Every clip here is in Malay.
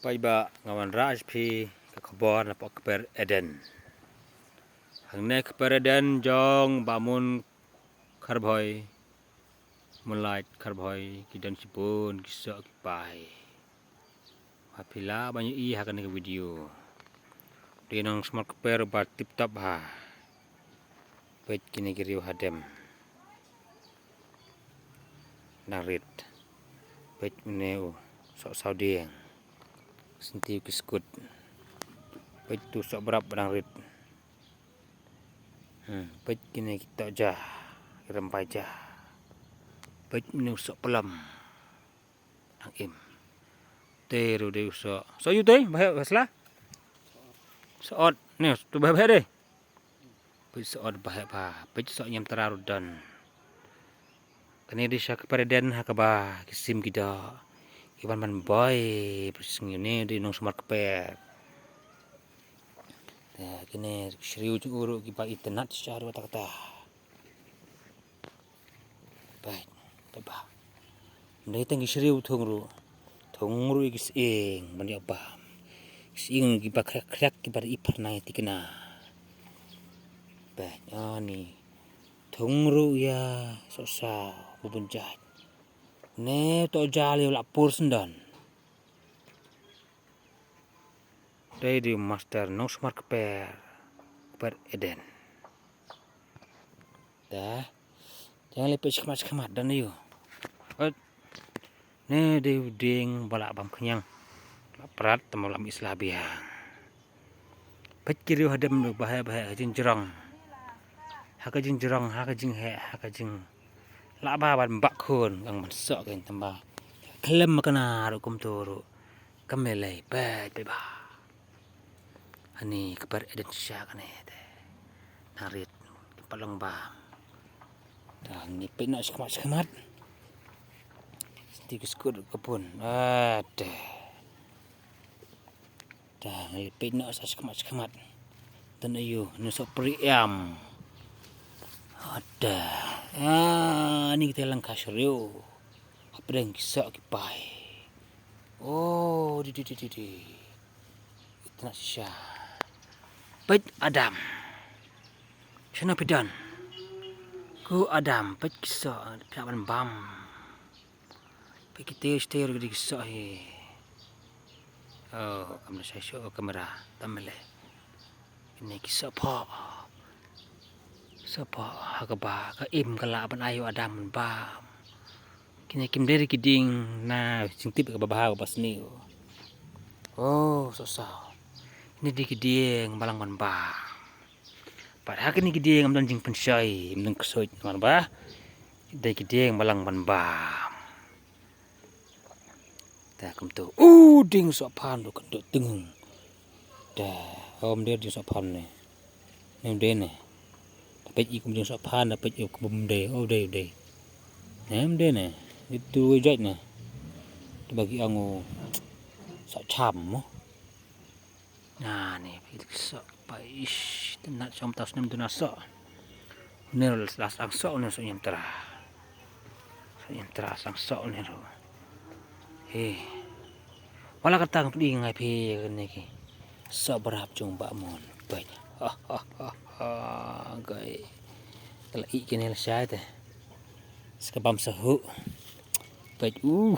Paiba ngawan Rajpi ke kebor na keper Eden. Hangne keper Eden jong bangun karboy mulai karboy kidan sipun kisah kipai. Apila banyak hakan ke video. Di nang smart keper bar tip top ha. Pet kini kiriu hadem. Narit. Pet meneu sok Saudi. Senti kiskut. Pet tu sok berap narit. Pet kini kita jah. Rempai jah. Pet meneu sok pelam. Nang im. Teru de sok. So you teh bahaya baslah. Soot ni tu bahaya deh. Pet soot bahaya pa. Pet sok nyam terarudan. Kani di syak pereden hakaba kisim kita. Iwan man boy persing ni di nong smart keper. Ya kini seriu uru kipa internet secara kata. Baik, tebah. Ndai tenggi seriu thongru. Thongru ikis ing mani apa. Sing kipa krak kipa ipar nai tikena. Baik, ni. Thongru ya sosa bubunjat. Ne to jali lapur sendan. Dari master no smart keper Eden. Dah. Jangan lepas kemat dan yo. Ne de ding balak bam kenyang. Laprat temalam islah biang. Pekir yo hadam bahaya jinjerang. Haka jinjerang, haka jing he, haka jing. Laba ban bakun ang mansok kan tambah. Kelem makana rukum turu. Kamelai beba. Ani keper Eden syak ne. Narit palang ba. Dan ni penak sekemat. Senti kiskut kebun. Ada. Dah ni penak sekemat. Dan ayo nusuk periam. Ada. Ni kita langkah serius. Apa yang kisah kipai. Oh, di. Itu nak sisa. Pet Adam. Sana pidan. Ku Adam pet kisah kawan bam. Pet kita stay di kisah he. Oh, kamu saya show kamera tamile. Ini kisah apa? Sapa hakaba ka im kala ban ayo Adam bam. Kini kim dari kiding na singtip ka babaha pas ni. Oh, sosa. Ini di kiding balang ban ba. Padahal kini kiding amdan jing pensai, amdan kesoit man ba. Di kiding balang ban ba. Ta kum tu. Ding sopan do kenduk tengung. Dah, om dia di sopan ni. Ni dene. Pet ikum jeng sopan dapat ikum de. Oh de. Nem de ne. Itu jat ne. Bagi angu sak cam mo. Nah ni sak paish tenat som tas nem tunasa. Ne las ang sok ne so yentra. So yentra sang sok ne ro. Wala katang ping ngai pi ni ki. Sok berap jong ba mon. Baik. Gai. Kalau ikan ni saya teh. Sekabam sahu. Baik. Oh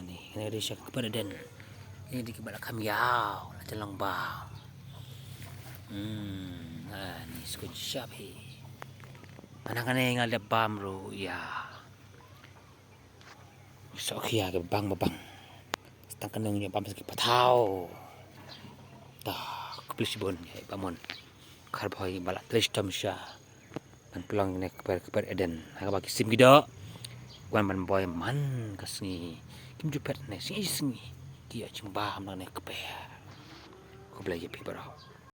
ni kena ada syak kepada den. Ini di kebal kami yau, la celang ba. Ni skut syap he. Anak ngal de bam ro ya. Sok ya ke bang. Setang kenung nya bam sakit patau. Dah, keplis bon ya bamon. Karboy balak tristam sya. Man pelang ni keper Eden. Haka bagi sim gida. Wan man boy man kasni. Kim jupet ni singi. Dia cembah mana keper. Kau belajar pi barau.